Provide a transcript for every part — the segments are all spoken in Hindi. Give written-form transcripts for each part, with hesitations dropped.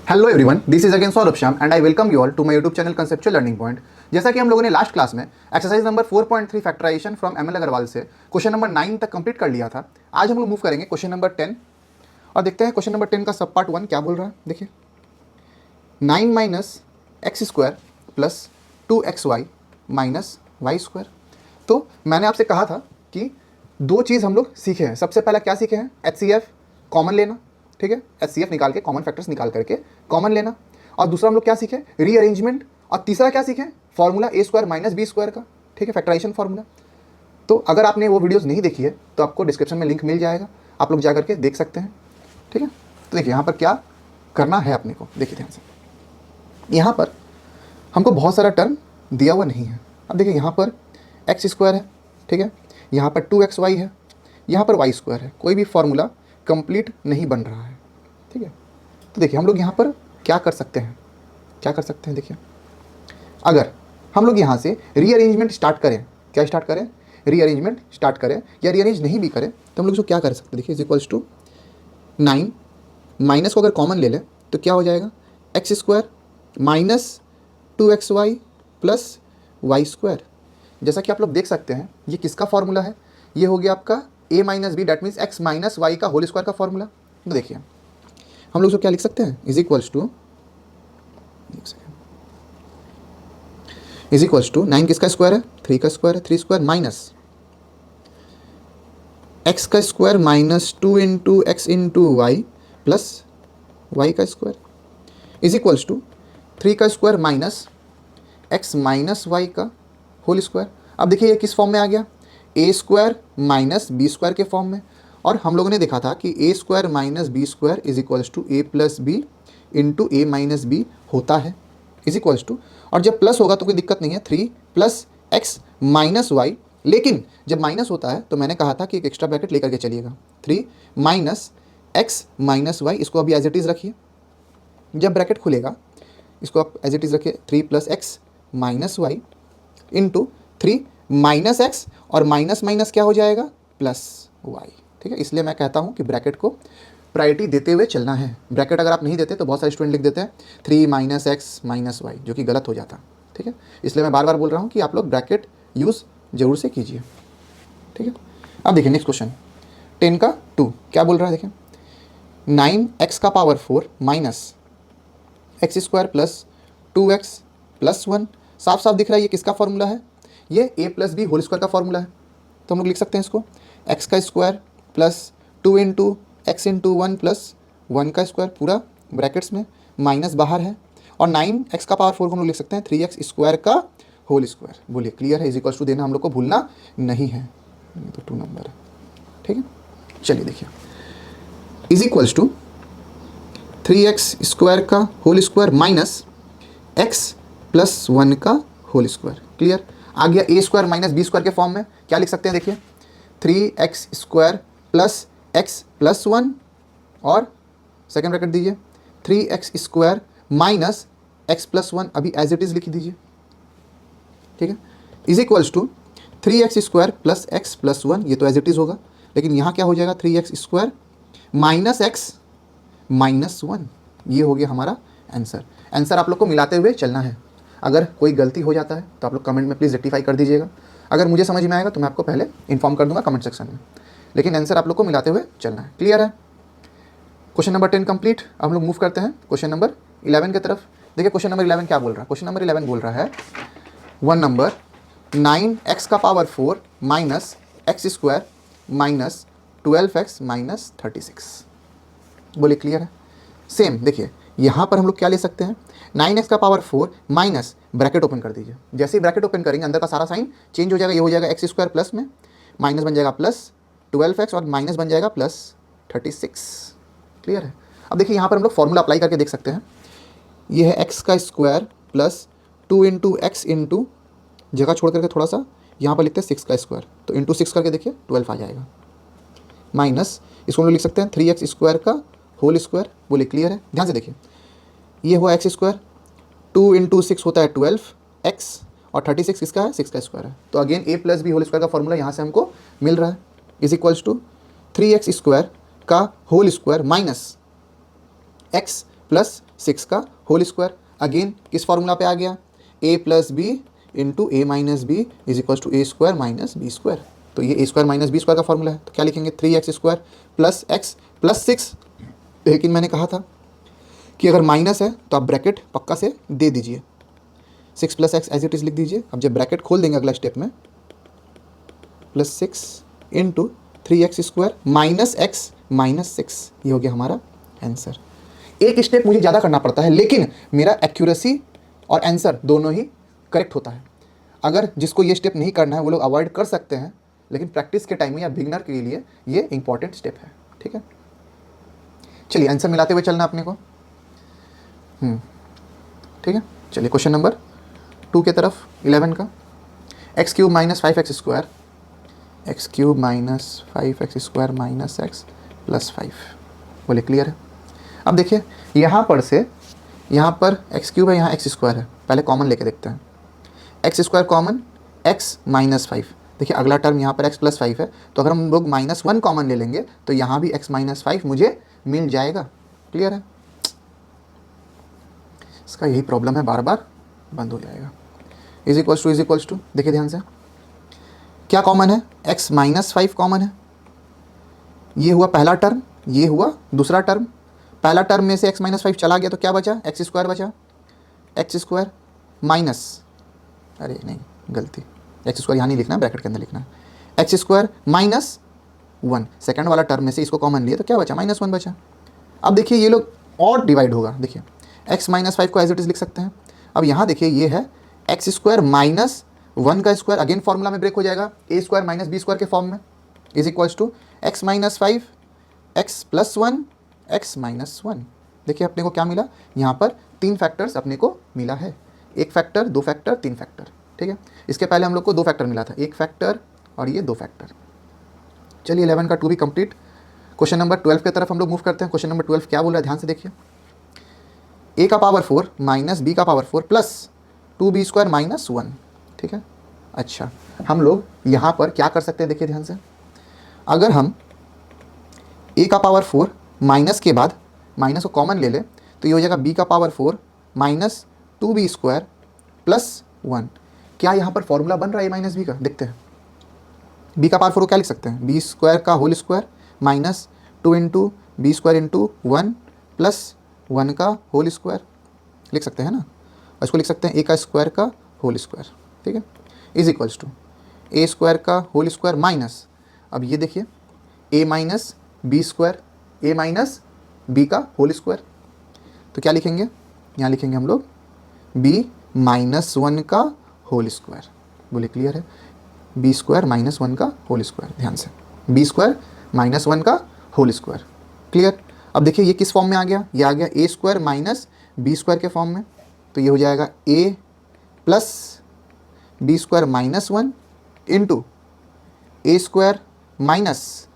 Hello everyone, this is again Saurabh Shyam and I welcome you all to my YouTube channel conceptual learning point. जैसा कि हम लोगों ने लास्ट क्लास में exercise number 4.3 factorisation from ML Aggarwal से क्वेश्चन नंबर 9 तक कंप्लीट कर लिया था। आज हम लोग मूव करेंगे क्वेश्चन नंबर 10 और देखते हैं क्वेश्चन नंबर 10 का सब पार्ट 1 क्या बोल रहा है। देखिए, 9 minus x square plus 2xy minus y square. तो मैंने आपसे कहा था कि दो चीज़ हम लोग सीखे हैं। सबसे पहला क्या सीखे हैं? HCF कॉमन लेना, ठीक है, HCF निकाल के कॉमन फैक्टर्स निकाल करके कॉमन लेना। और दूसरा हम लोग क्या सीखे? रीअरेंजमेंट। और तीसरा क्या सीखे? Formula a square minus B square का, ठीक है, फैक्टराइजेशन फॉर्मूला। तो अगर आपने वो वीडियोस नहीं देखी है तो आपको डिस्क्रिप्शन में लिंक मिल जाएगा, आप लोग जा करके देख सकते हैं, ठीक है। तो देखिए यहाँ पर क्या करना है अपने को, देखिए ध्यान से। यहाँ पर हमको बहुत सारा टर्म दिया हुआ नहीं है। अब देखिए यहाँ पर एक्स स्क्वायर है, ठीक है, यहाँ पर 2xy है, यहाँ पर वाई स्क्वायर है। कोई भी फॉर्मूला कंप्लीट नहीं बन रहा है, ठीक है। तो देखिए हम लोग यहाँ पर क्या कर सकते हैं, क्या कर सकते हैं? देखिए, अगर हम लोग यहाँ से रीअरेंजमेंट स्टार्ट करें, क्या स्टार्ट करें? रीअरेंजमेंट स्टार्ट करें, या रीअरेंज नहीं भी करें तो हम लोग इसको क्या कर सकते हैं? देखिए, इज इक्वल्स टू 9 माइनस को अगर कॉमन ले लें तो क्या हो जाएगा? X square minus 2xy plus Y square. जैसा कि आप लोग देख सकते हैं, ये किसका फॉर्मूला है? ये हो गया आपका a minus b, that means x minus Y का होल स्क्वायर का फॉर्मूला। तो देखिए हम लोग इसको क्या लिख सकते हैं? इज इक्वल्स टू 9 किसका स्क्वायर है? 3 का स्क्वायर है, 3 स्क्वायर माइनस एक्स का square minus 2 into x into Y plus Y का स्क्वायर इज इक्वल्स टू 3 का square minus X minus Y का होल स्क्वायर। अब देखिए ये किस फॉर्म में आ गया? A square minus B square के फॉर्म में। और हम लोगों ने देखा था कि A square minus B square is equals to A plus B into A minus B होता है, इज इक्वल्स टू, और जब प्लस होगा तो कोई दिक्कत नहीं है, 3 प्लस एक्स माइनस वाई। लेकिन जब माइनस होता है तो मैंने कहा था कि एक एक्स्ट्रा ब्रैकेट लेकर के चलिएगा, 3 माइनस एक्स माइनस वाई। इसको अभी एज इट इज़ रखिए। जब ब्रैकेट खुलेगा इसको आप एज इट इज़ रखिए, 3 plus x minus y into 3 minus x, और माइनस माइनस क्या हो जाएगा? प्लस वाई, ठीक है। इसलिए मैं कहता हूँ कि ब्रैकेट को प्रायोरिटी देते हुए चलना है। ब्रैकेट अगर आप नहीं देते तो बहुत सारे स्टूडेंट लिख देते हैं 3 माइनस एक्स माइनस वाई, जो कि गलत हो जाता, ठीक है। इसलिए मैं बार बार बोल रहा हूँ कि आप लोग ब्रैकेट यूज़ जरूर से कीजिए, ठीक है। अब देखिए नेक्स्ट क्वेश्चन 10 का 2 क्या बोल रहा है? देखिए, 9x का power 4 minus x square plus 2x plus 1। साफ साफ दिख रहा है ये किसका फॉर्मूला है? ये a plus B whole square का फॉर्मूला है। तो हम लोग लिख सकते हैं इसको x का square plus 2 into x into 1 plus 1 का स्क्वायर, पूरा ब्रैकेट्स में, माइनस बाहर है, और 9x का पावर 4 को हम लोग लिख सकते हैं 3x स्क्वायर का होल स्क्वायर। बोलिए क्लियर है? इज इक्वल्स टू देना हम लोग को भूलना नहीं है, तो 2 नंबर है, ठीक है। चलिए देखिए, is equals to 3x square का whole square minus x plus 1 का होल स्क्वायर। क्लियर? आ गया A square minus B square के फॉर्म में। क्या लिख सकते हैं? देखिए, 3x square plus x plus 1, और सेकेंड ब्रैकेट दीजिए 3x square minus x plus 1, अभी एज इट इज़ लिख दीजिए, ठीक है, is equals to 3x square plus x plus 1। ये तो एज इट इज़ होगा, लेकिन यहाँ क्या हो जाएगा? 3x square minus X minus 1। ये हो गया हमारा आंसर। आंसर आप लोग को मिलाते हुए चलना है। अगर कोई गलती हो जाता है तो आप लोग कमेंट में प्लीज़ रेक्टिफाई कर दीजिएगा। अगर मुझे समझ में आएगा तो मैं आपको पहले इन्फॉर्म कर दूंगा कमेंट सेक्शन में, लेकिन आंसर आप लोग को मिलाते हुए चलना है। क्लियर है? Question number 10 complete. अब हम लोग मूव करते हैं क्वेश्चन नंबर 11 की तरफ। देखिए क्वेश्चन नंबर 11 क्या बोल रहा है? क्वेश्चन नंबर 11 बोल रहा है 1 नंबर 9x का power 4 minus x square minus 12x minus 36। बोलिए क्लियर है? सेम देखिए यहाँ पर हम लोग क्या ले सकते हैं? 9x का पावर 4 माइनस, ब्रैकेट ओपन कर दीजिए। जैसे ही ब्रैकेट ओपन करेंगे अंदर का सारा साइन चेंज हो जाएगा। ये हो जाएगा एक्स स्क्वायर प्लस में माइनस बन जाएगा प्लस 12x, और माइनस बन जाएगा प्लस 36। क्लियर है? अब देखिए यहाँ पर हम लोग फॉर्मूला अप्लाई करके देख सकते हैं। ये है एक्स का square plus 2 into x into, जगह छोड़ करके थोड़ा सा यहाँ पर लिखते हैं 6 का स्क्वायर, तो इंटू 6 करके देखिए 12 आ जाएगा, माइनस इसको हम लोग लिख सकते हैं 3x स्क्वायर का होल स्क्वायर। बोलिए क्लियर है? ध्यान से देखिए, ये हुआ एक्स स्क्वायर, 2 इंटू 6 होता है 12x, और 36 किसका है? 6 का स्क्वायर है। तो again a plus B whole square का फॉर्मूला यहाँ से हमको मिल रहा है, is equals to 3x square का whole square minus x plus 6 का होल स्क्वायर। अगेन किस फॉर्मूला पे आ गया, a plus B into A minus B is equal to A square minus B square. तो ये A square minus B square का फॉर्मूला है। तो क्या लिखेंगे, 3x square plus x plus 6। लेकिन मैंने कहा था कि अगर माइनस है तो आप ब्रैकेट पक्का से दे दीजिए, 6 plus x as it is लिख दीजिए। अब जब ब्रैकेट खोल देंगे अगला स्टेप में, plus 6 into 3x square minus X minus 6, ये हो गया हमारा आंसर। एक स्टेप मुझे ज़्यादा करना पड़ता है, लेकिन मेरा एक्यूरेसी और आंसर दोनों ही करेक्ट होता है। अगर जिसको ये स्टेप नहीं करना है वो लोग अवॉइड कर सकते हैं, लेकिन प्रैक्टिस के टाइम में या बिगनर के लिए ये इंपॉर्टेंट स्टेप है। ठीक है, चलिए आंसर मिलाते हुए चलना अपने को। ठीक है, चलिए क्वेश्चन नंबर 2 के तरफ, 11 का। X cube minus 5x square, x cube minus 5x square minus x plus 5, बोले क्लियर है। अब देखिए यहाँ पर से यहाँ पर एक्स क्यूब है, यहाँ एक्स स्क्वायर है, पहले कॉमन लेके देखते हैं। X square common, x minus 5। देखिए अगला टर्म यहाँ पर एक्स प्लस 5 है, तो अगर हम लोग -1 कॉमन ले लेंगे तो यहाँ भी एक्स माइनस 5 मुझे मिल जाएगा। क्लियर है, इसका यही प्रॉब्लम है, बार बार बंद हो जाएगा। इज इक्वल्स टू देखिए ध्यान से, क्या कॉमन है, एक्स माइनस 5 कॉमन है। ये हुआ पहला टर्म, ये हुआ दूसरा टर्म। पहला टर्म में से एक्स माइनस 5 चला गया तो क्या बचा, एक्स स्क्वायर बचा। एक्स स्क्वायर माइनस, अरे नहीं गलती, एक्स स्क्वायर यहाँ नहीं लिखना है, ब्रैकेट के अंदर लिखना है। एक्स स्क्वायर माइनस 1, सेकेंड वाला टर्म में से इसको कॉमन लिए तो क्या बचा, -1 बचा। अब देखिए ये लोग और डिवाइड होगा, देखिए एक्स माइनस 5 को एज इट इज़ लिख सकते हैं। अब यहाँ देखिए ये है एक्स स्क्वायर माइनस 1 का स्क्वायर, अगेन फॉर्मूला में ब्रेक हो जाएगा, ए स्क्वायर माइनस बी स्क्वायर के फॉर्म में, is equals to x minus 5 x plus 1 x minus 1। देखिए अपने को क्या मिला, यहाँ पर 3 फैक्टर्स अपने को मिला है, 1 फैक्टर, 2 फैक्टर, 3 फैक्टर। ठीक है, इसके पहले हम लोग को 2 फैक्टर मिला था, 1 फैक्टर और ये 2 फैक्टर। चलिए 11 का 2 भी कंप्लीट। क्वेश्चन नंबर 12 की तरफ हम लोग मूव करते हैं। क्वेश्चन नंबर 12 क्या बोल रहा है, ध्यान से देखिए। ए का पावर 4 माइनस बी का power 4 plus 2b square minus 1। ठीक है, अच्छा हम लोग यहाँ पर क्या कर सकते हैं, देखिए ध्यान से। अगर हम ए का पावर 4 माइनस के बाद माइनस को कॉमन ले ले तो ये हो जाएगा बी का power 4 minus 2b square plus 1। क्या यहाँ पर फॉर्मूला बन रहा है ए माइनस बी का, देखते हैं। बी का पावर 4 को क्या लिख सकते हैं, बी स्क्वायर का whole square minus 2 into b square into 1 plus 1 का होल स्क्वायर लिख सकते हैं ना, और इसको लिख सकते हैं ए का स्क्वायर का होल स्क्वायर। ठीक है, is equals to A square का होल स्क्वायर माइनस, अब ये देखिए a minus B square, a minus b का होल स्क्वायर। तो क्या लिखेंगे, यहाँ लिखेंगे हम लोग बी माइनस 1 का होल स्क्वायर। बोले क्लियर है, बी स्क्वायर माइनस 1 का होल स्क्वायर, ध्यान से बी स्क्वायर माइनस 1 का होल स्क्वायर। क्लियर। अब देखिए ये किस फॉर्म में आ गया, ये आ गया A square minus B square के फॉर्म में। तो ये हो जाएगा ए plus B square minus 1 into A square minus,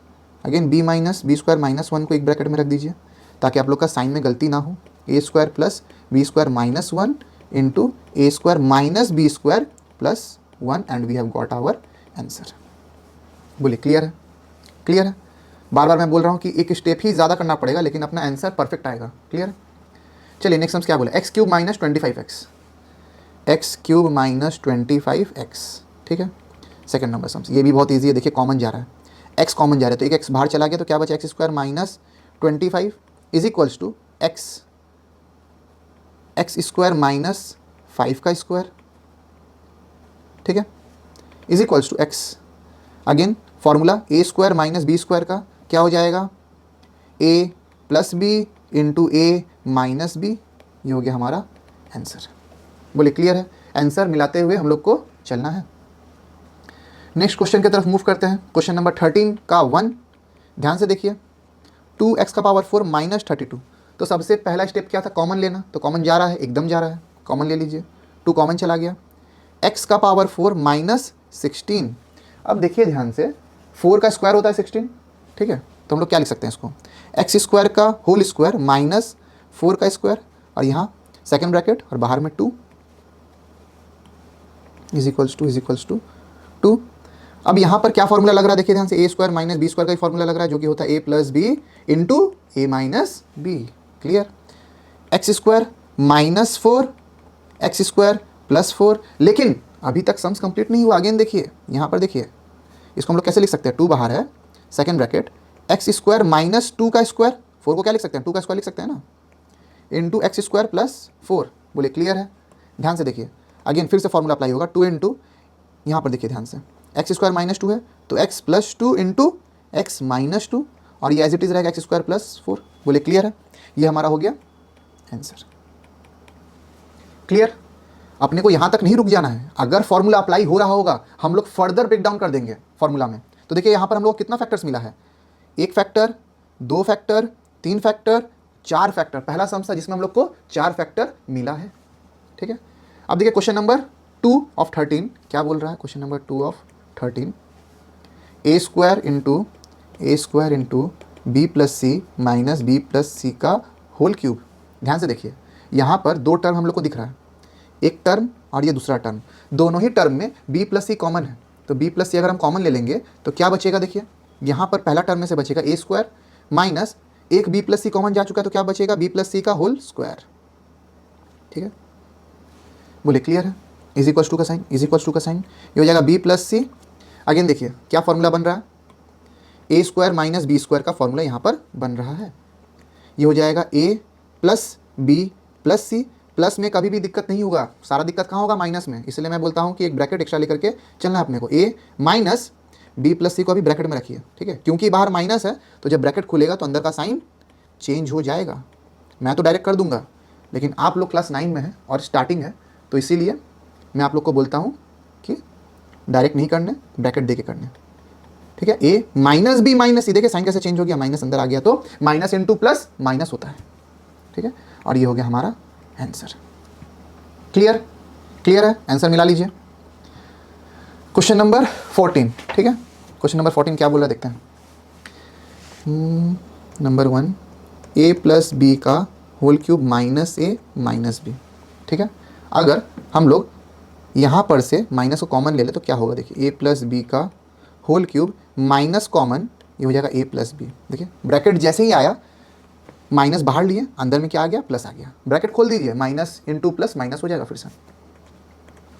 again B minus B square minus 1 को एक ब्रैकेट में रख दीजिए ताकि आप लोग का साइन में गलती ना हो। A square plus B square minus 1 into A square minus B square plus 1 and we have got our answer. बोलिए क्लियर है, क्लियर है। बार बार मैं बोल रहा हूँ कि एक स्टेप ही ज़्यादा करना पड़ेगा लेकिन अपना आंसर परफेक्ट आएगा। क्लियर है। चलिए नेक्स्ट सम्स क्या बोले, x cube minus 25x, x cube minus 25x। ठीक है, सेकंड नंबर सम्स, ये भी बहुत ईजी है। देखिए कॉमन जा रहा है, एक्स कॉमन जा रहा है तो एक एक्स बाहर चला गया तो क्या बचा, x square minus 25 is equals to x square minus 5 का स्क्वायर। ठीक है, is equals to x, again formula a square minus B square का क्या हो जाएगा, ए प्लस बी इंटू ए माइनस बी। ये हो गया हमारा आंसर। बोलिए क्लियर है। आंसर मिलाते हुए हम लोग को चलना है। नेक्स्ट क्वेश्चन की तरफ मूव करते हैं। क्वेश्चन नंबर 13 का 1, ध्यान से देखिए। 2x का पावर 4 माइनस 32। तो सबसे पहला स्टेप क्या था, कॉमन लेना। तो कॉमन जा रहा है, एकदम जा रहा है, कॉमन ले लीजिए। 2 कॉमन चला गया। x का पावर 4 माइनस 16। अब देखिए ध्यान से, 4 का स्क्वायर होता है 16। ठीक है, तो हम लोग क्या लिख सकते हैं इसको, एक्स स्क्वायर का होल स्क्वायर माइनस 4 का स्क्वायर, और यहाँ सेकेंड ब्रैकेट और बाहर में 2 इज इक्वल्स टू 2। अब यहाँ पर क्या फॉर्मूला लग रहा है, देखिए ध्यान से, ए स्क्वायर माइनस बी स्क्वायर का ही फॉर्मूला लग रहा है जो कि होता है A plus B into A minus B. Clear. X square minus 4 X square plus 4, लेकिन अभी तक सम्स कंप्लीट नहीं हुआ। अगेन देखिए यहाँ पर, देखिए इसको हम लोग कैसे लिख सकते हैं, 2 बाहर है, second bracket, x square minus 2 का स्क्वायर, 4 को क्या लिख सकते हैं, 2 का स्क्वायर लिख सकते हैं ना, इंटू एक्स स्क्वायर प्लस 4। बोले क्लियर है? ध्यान से देखिए, अगेन फिर से फॉर्मूला अप्लाई होगा, 2 इंटू, यहाँ पर देखिए ध्यान से, एक्स स्क्वायर माइनस 2 है तो x plus 2 into x minus 2, और ये एज इट इज रहेगा एक्स स्क्वायर प्लस 4। बोले क्लियर है? ये हमारा हो गया आंसर। क्लियर? अपने को यहाँ तक नहीं रुक जाना है, अगर फॉर्मूला अप्लाई हो रहा होगा हम लोग फर्दर ब्रेक डाउन कर देंगे फॉर्मूला में। तो देखिए यहाँ पर हम लोग कितना फैक्टर्स मिला है, 1 फैक्टर, 2 फैक्टर, 3 फैक्टर, 4 फैक्टर। पहला सम था जिसमें हम लोग को 4 फैक्टर मिला है। ठीक है, अब देखिए क्वेश्चन नंबर 2 ऑफ 13 क्या बोल रहा है। Question number 2 of 13, A square into B plus C minus B plus C का होल क्यूब। ध्यान से देखिए, यहाँ पर 2 टर्म हम लोग को दिख रहा है, एक टर्म और ये दूसरा टर्म, दोनों ही टर्म में b प्लस सी कॉमन है। तो b प्लस सी अगर हम कॉमन ले लेंगे तो क्या बचेगा, देखिए यहाँ पर पहला टर्म में से बचेगा ए स्क्वायर माइनस एक b प्लस सी कॉमन जा चुका है तो क्या बचेगा, b प्लस सी का होल स्क्वायर। ठीक है, बोले क्लियर है? इज इक्वल्स टू का साइन, इज इक्वल्स टू का साइन, ये हो जाएगा b प्लस सी। अगेन देखिए क्या फॉर्मूला बन रहा है, a square minus B square का फॉर्मूला यहाँ पर बन रहा है। ये हो जाएगा a plus B plus c, plus में कभी भी दिक्कत नहीं होगा, सारा दिक्कत कहाँ होगा, माइनस में। इसलिए मैं बोलता हूँ कि एक ब्रैकेट एक्स्ट्रा लेकर के चलना है अपने को। a माइनस बी प्लस सी को अभी ब्रैकेट में रखिए, ठीक है, क्योंकि बाहर माइनस है तो जब ब्रैकेट खुलेगा तो अंदर का साइन चेंज हो जाएगा। मैं तो डायरेक्ट कर दूंगा, लेकिन आप लोग क्लास 9 में है और स्टार्टिंग है, तो इसीलिए मैं आप लोग को बोलता हूँ कि डायरेक्ट नहीं करने, ब्रैकेट दे के करने। ठीक है, a माइनस बी माइनस सी, देखिए साइन कैसे चेंज हो गया, माइनस अंदर आ गया तो माइनस इंटू प्लस माइनस होता है। ठीक है, और ये हो गया हमारा आंसर। क्लियर? क्लियर है? आंसर मिला लीजिए। क्वेश्चन नंबर 14, ठीक है, क्वेश्चन नंबर 14 क्या बोला देखते हैं। नंबर 1, a प्लस बी का होल क्यूब माइनस ए माइनस बी। ठीक है, अगर हम लोग यहाँ पर से माइनस को कॉमन ले ले तो क्या होगा, देखिए a प्लस बी का होल क्यूब माइनस कॉमन, ये हो जाएगा a प्लस बी। देखिए ब्रैकेट जैसे ही आया माइनस बाहर लिए, अंदर में क्या आ गया, प्लस आ गया, ब्रैकेट खोल दीजिए, माइनस इंटू प्लस माइनस हो जाएगा फिर से।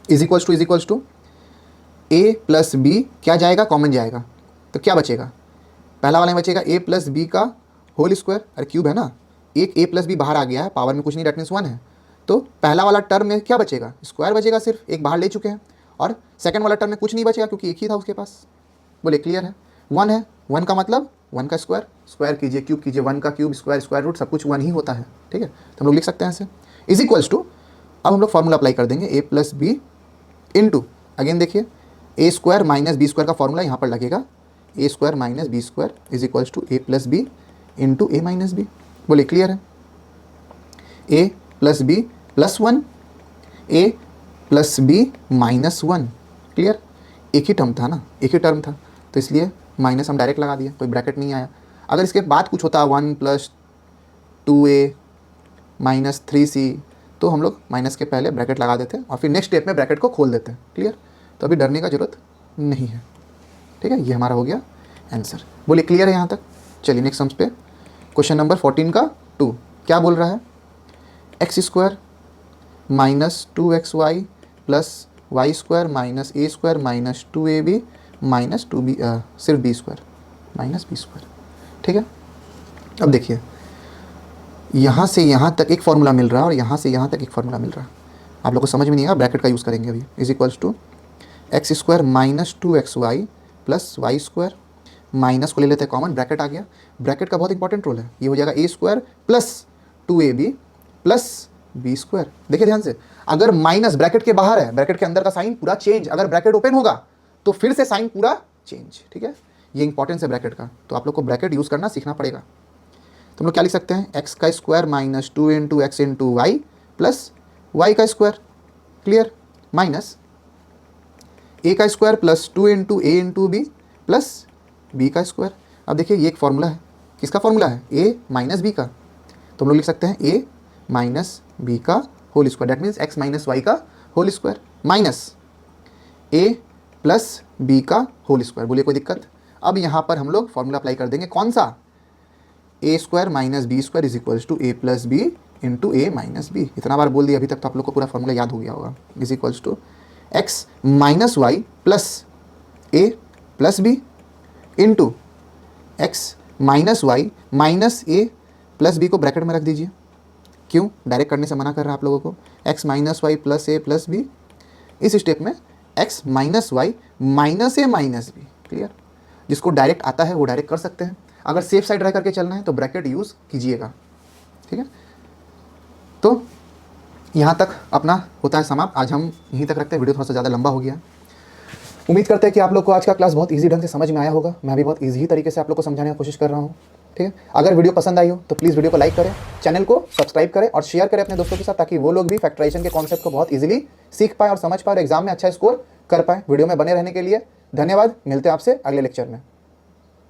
Is equals to A plus b क्या जाएगा, कॉमन जाएगा, तो क्या बचेगा, पहला वाला में बचेगा ए प्लस बी का होल स्क्वायर, अरे क्यूब है ना, एक ए प्लस बी बाहर आ गया है, पावर में कुछ नहीं, डेट मीन्स 1 है, तो पहला वाला टर्म में क्या बचेगा, स्क्वायर बचेगा, सिर्फ एक बाहर ले चुके हैं, और सेकंड वाला टर्म में कुछ नहीं बचेगा क्योंकि एक ही था उसके पास। बोले क्लियर है? 1 है, 1 का मतलब 1 का स्क्वायर, स्क्वायर कीजिए, क्यूब कीजिए, 1 का क्यूब, स्क्वायर, स्क्वायर रूट, सब कुछ 1 ही होता है। ठीक है, तो हम लोग लिख सकते हैं ऐसे। इज इक्वल्स टू, अब हम लोग फॉर्मूला अप्लाई कर देंगे, A plus B into, again देखिए A square minus B square का फॉर्मूला यहाँ पर लगेगा, A square minus B square is equals to A plus B into A minus B. बोले क्लियर है? A plus B plus 1, A plus B minus 1। Clear? एक ही टर्म था ना, एक ही टर्म था, तो इसलिए माइनस हम डायरेक्ट लगा दिए, कोई ब्रैकेट नहीं आया। अगर इसके बाद कुछ होता 1 प्लस 2a माइनस 3c, तो हम लोग माइनस के पहले ब्रैकेट लगा देते और फिर नेक्स्ट स्टेप में ब्रैकेट को खोल देते हैं। क्लियर? तो अभी डरने का जरूरत नहीं है। ठीक है, ये हमारा हो गया आंसर। बोलिए क्लियर है यहाँ तक? चलिए नेक्स्ट सम्स पे, क्वेश्चन नंबर 14 का 2 क्या बोल रहा है, X square minus 2xy plus Y square minus A square minus 2ab minus 2b, सिर्फ B square minus B square. ठीक है, अब देखिए यहाँ से यहाँ तक एक फार्मूला मिल रहा है और यहाँ से यहाँ तक एक फार्मूला मिल रहा है, आप लोग को समझ में नहीं आएगा, ब्रैकेट का यूज़ करेंगे अभी। Is equals to x square minus 2xy plus Y square, minus को ले लेते हैं कॉमन, ब्रैकेट आ गया, ब्रैकेट का बहुत इंपॉर्टेंट रोल है, ये हो जाएगा ए square plus 2ab plus B square. देखिए ध्यान से, अगर माइनस ब्रैकेट के बाहर है, ब्रैकेट के अंदर का साइन पूरा चेंज, अगर ब्रैकेट ओपन होगा तो फिर से साइन पूरा चेंज। ठीक है, ये इंपॉर्टेंस है ब्रैकेट का, तो आप लोग को ब्रैकेट यूज़ करना सीखना पड़ेगा। तो हम लोग क्या लिख सकते हैं, एक्स का square minus 2 into x into Y plus Y का स्क्वायर। क्लियर? माइनस ए का square plus 2 into a into B plus b का स्क्वायर। अब देखिए ये एक फॉर्मूला है, किसका फॉर्मूला है, ए माइनस बी का, तो हम लोग लिख सकते हैं ए माइनस बी का whole square, that means x minus Y का whole square minus a plus b का होल स्क्वायर। बोलिए कोई दिक्कत? अब यहाँ पर हम लोग फॉर्मूला अप्लाई कर देंगे, कौन सा, A square minus B square is equals to A plus B into A minus B. इतना बार बोल दिया अभी तक तो आप लोग को पूरा फॉर्मूला याद हो गया होगा। Is equals to x minus y plus a plus B into x minus y minus a plus b को ब्रैकेट में रख दीजिए। क्यों? डायरेक्ट करने से मना कर रहा है आप लोगों को। X minus y plus a plus B, इस स्टेप में एक्स माइनस वाई माइनस ए माइनस बी। क्लियर? जिसको डायरेक्ट आता है वो डायरेक्ट कर सकते हैं, अगर सेफ साइड रह करके चलना है तो ब्रैकेट यूज़ कीजिएगा। ठीक है, तो यहाँ तक अपना होता है समाप्त। आज हम यहीं तक रखते हैं, वीडियो थोड़ा सा ज़्यादा लंबा हो गया। उम्मीद करते हैं कि आप लोग को आज का क्लास बहुत इजी ढंग से समझ में आया होगा। मैं भी बहुत इजी तरीके से आप लोग को समझाने की कोशिश कर रहा हूँ। ठीक है, अगर वीडियो पसंद आई हो तो प्लीज़ वीडियो को लाइक करें, चैनल को सब्सक्राइब करें और शेयर करें अपने दोस्तों के साथ, ताकि वो लोग भी फैक्टराइजेशन के कॉन्सेप्ट को बहुत इजीली सीख पाए और समझ पाए और एग्जाम में अच्छा स्कोर कर पाए। वीडियो में बने रहने के लिए धन्यवाद। मिलते हैं आपसे अगले लेक्चर में।